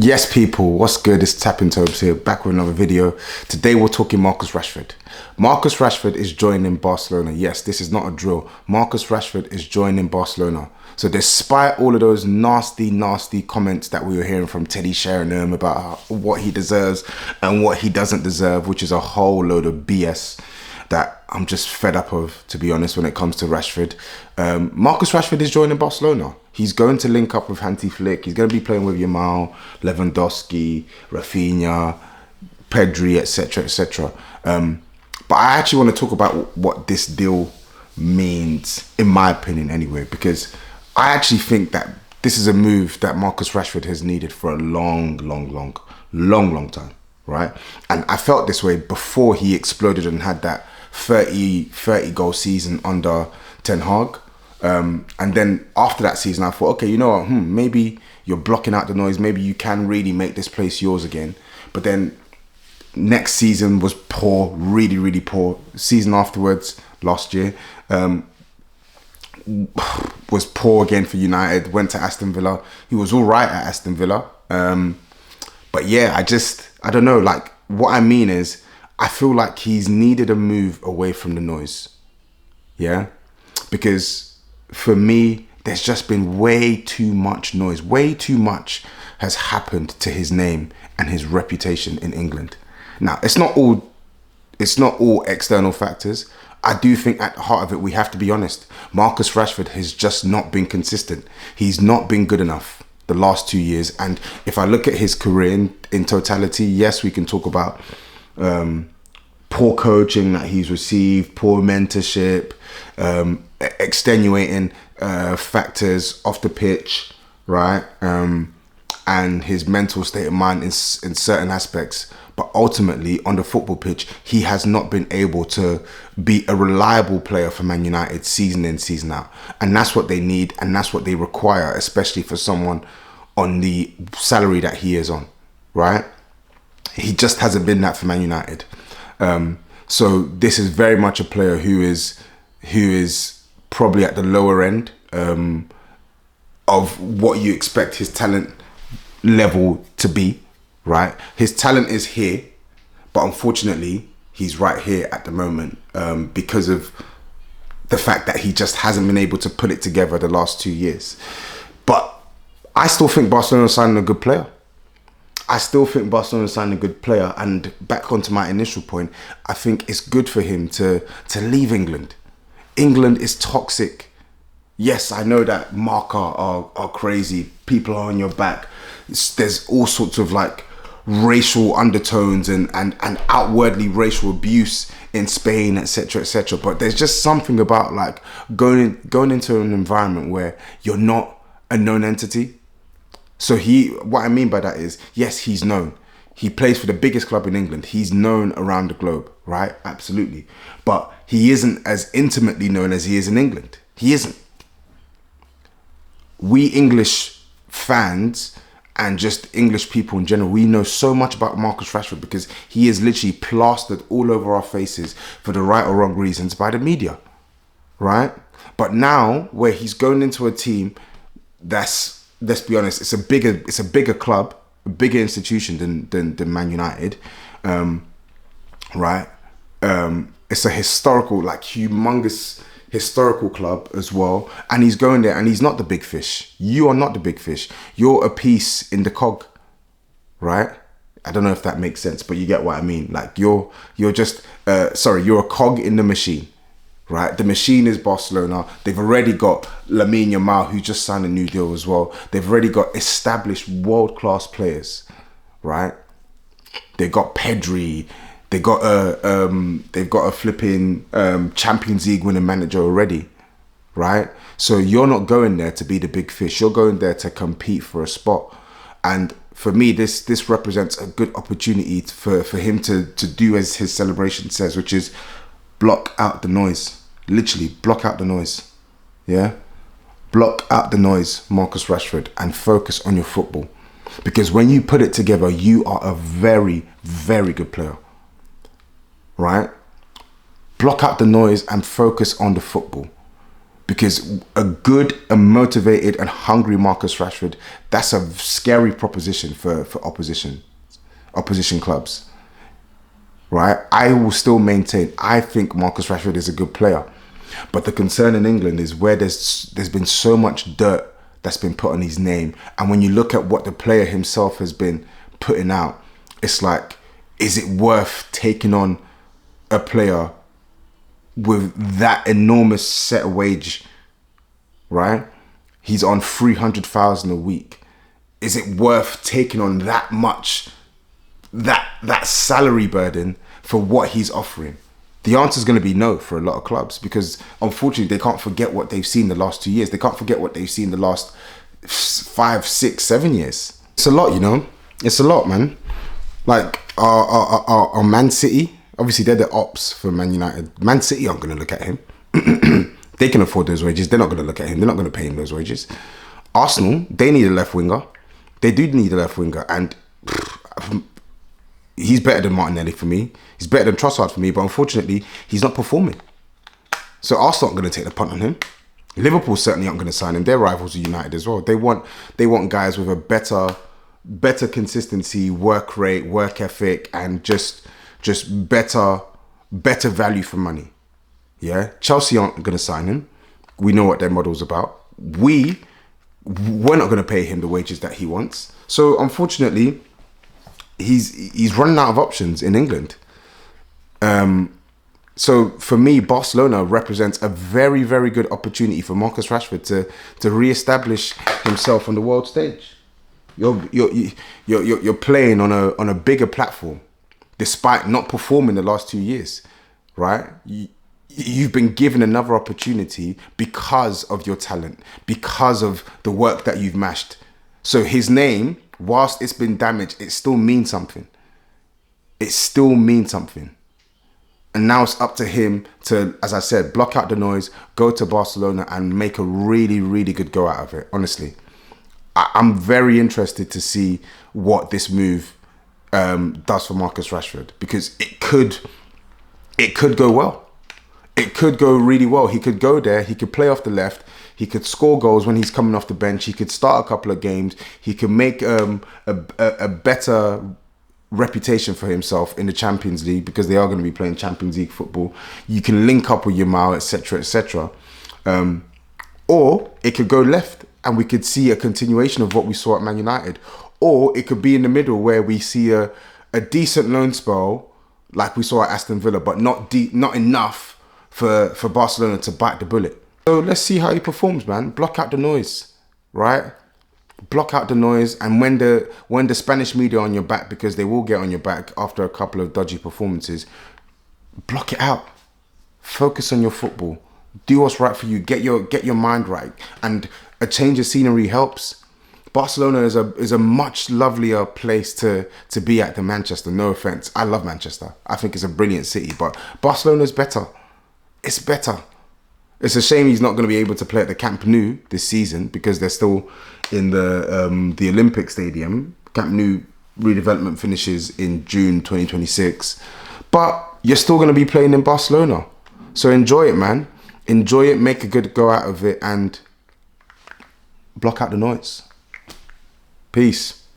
Yes, people, what's good? It's Tapping Tobes here, back with another video. Today we're talking Marcus Rashford. Marcus Rashford is joining Barcelona. Yes, this is not a drill. Marcus Rashford is joining Barcelona. So despite all of those nasty comments that we were hearing from Teddy Sheringham about what he deserves and what he doesn't deserve, which is a whole load of BS that I'm just fed up of, to be honest, when it comes to Rashford. Marcus Rashford is joining Barcelona. He's going to link up with Hansi Flick. He's going to be playing with Yamal, Lewandowski, Rafinha, Pedri, etc., etc. But I actually want to talk about what this deal means, in my opinion anyway, because I actually think that this is a move that Marcus Rashford has needed for a long time, right? And I felt this way before he exploded and had that 30 goal season under Ten Hag. And then after that season, I thought, okay, you know what, maybe you're blocking out the noise. Maybe you can really make this place yours again. But then next season was poor, really poor. Season afterwards, last year, was poor again for United. Went to Aston Villa. He was all right at Aston Villa. But yeah, I don't know. Like, what I mean is, I feel like he's needed a move away from the noise. Yeah? Because for me, there's just been way too much noise. Way too much has happened to his name and his reputation in England. Now, it's not all external factors. I do think at the heart of it, we have to be honest. Marcus Rashford has just not been consistent. He's not been good enough the last 2 years. And if I look at his career in totality, yes, we can talk about poor coaching that he's received, poor mentorship, extenuating factors off the pitch, right? And his mental state of mind in certain aspects. But ultimately, on the football pitch, he has not been able to be a reliable player for Man United season in, season out. And that's what they need, and that's what they require, especially for someone on the salary that he is on, right? He just hasn't been that for Man United. So this is very much a player who is probably at the lower end of what you expect his talent level to be, right? His talent is here, but unfortunately, he's right here at the moment because of the fact that he just hasn't been able to put it together the last 2 years. But I still think Barcelona signed a good player. And back onto my initial point, I think it's good for him to leave England. England is toxic. Yes, I know that Marca are crazy. People are on your back. There's all sorts of like racial undertones and outwardly racial abuse in Spain, etc., etc. But there's just something about like going into an environment where you're not a known entity. So what I mean by that is, yes, he's known. He plays for the biggest club in England. He's known around the globe, right? Absolutely. But he isn't as intimately known as he is in England. He isn't. We English fans and just English people in general, we know so much about Marcus Rashford because he is literally plastered all over our faces for the right or wrong reasons by the media, right? But now, where he's going into a team that's, let's be honest, it's a bigger club, a bigger institution than Man United, right? It's a historical, like humongous historical club as well, and he's going there and he's not the big fish. You are not the big fish. You're a piece in the cog, right? I don't know if that makes sense, but you get what I mean. Like you're just you're a cog in the machine, right? The machine is Barcelona. They've already got Lamine Yamal, who just signed a new deal as well. They've already got established world-class players, right? They got Pedri. They've got a flipping Champions League winning manager already, right? So you're not going there to be the big fish. You're going there to compete for a spot. And for me, this represents a good opportunity for him to do as his celebration says, which is block out the noise. Literally, block out the noise. Yeah? Block out the noise, Marcus Rashford, and focus on your football. Because when you put it together, you are a very good player. Right? Block out the noise and focus on the football. Because a good and motivated and hungry Marcus Rashford, that's a scary proposition for opposition clubs, right? I will still maintain, I think Marcus Rashford is a good player. But the concern in England is where there's been so much dirt that's been put on his name. And when you look at what the player himself has been putting out, it's like, is it worth taking on a player with that enormous set wage, right? He's on 300,000 a week. Is it worth taking on that much, that salary burden for what he's offering? The answer is going to be no for a lot of clubs, because unfortunately they can't forget what they've seen the last 2 years. They can't forget what they've seen the last 5, 6, 7 years. It's a lot, you know. It's a lot, man. Like our Man City, obviously they're the ops for Man United. Man City aren't going to look at him. They can afford those wages. They're not going to look at him. They're not going to pay him those wages. Arsenal, they need a left winger. They do need a left winger, and he's better than Martinelli for me. He's better than Trossard for me, but unfortunately, he's not performing. So Arsenal aren't going to take the punt on him. Liverpool certainly aren't going to sign him. They're rivals of United as well. They want guys with a better consistency, work rate, work ethic, and just better value for money. Yeah, Chelsea aren't going to sign him. We know what their model's about. We're not going to pay him the wages that he wants. So unfortunately, he's running out of options in England. So for me, Barcelona represents a very, very good opportunity for Marcus Rashford to re-establish himself on the world stage. You're playing on a bigger platform, despite not performing the last 2 years, right? You've been given another opportunity because of your talent, because of the work that you've mashed. So his name, whilst it's been damaged, it still means something. It still means something. And now it's up to him to, as I said, block out the noise, go to Barcelona and make a really, really good go out of it, honestly. I'm very interested to see what this move does for Marcus Rashford, because it could go well. It could go really well. He could go there. He could play off the left. He could score goals when he's coming off the bench. He could start a couple of games. He could make a better reputation for himself in the Champions League, because they are going to be playing Champions League football. You can link up with Yamal, etc., etc. Or it could go left and we could see a continuation of what we saw at Man United. Or it could be in the middle where we see a decent loan spell like we saw at Aston Villa, but not enough for Barcelona to bite the bullet. So let's see how he performs, man. Block out the noise, right? Block out the noise, and when the Spanish media are on your back, because they will get on your back after a couple of dodgy performances, block it out. Focus on your football. Do what's right for you. Get your mind right, and a change of scenery helps. Barcelona is a much lovelier place to be at than Manchester. No offense, I love Manchester. I think it's a brilliant city, but Barcelona's better. It's better. It's a shame he's not going to be able to play at the Camp Nou this season, because they're still in the Olympic Stadium. Camp Nou redevelopment finishes in June 2026. But you're still going to be playing in Barcelona. So enjoy it, man. Enjoy it, make a good go out of it, and block out the noise. Peace.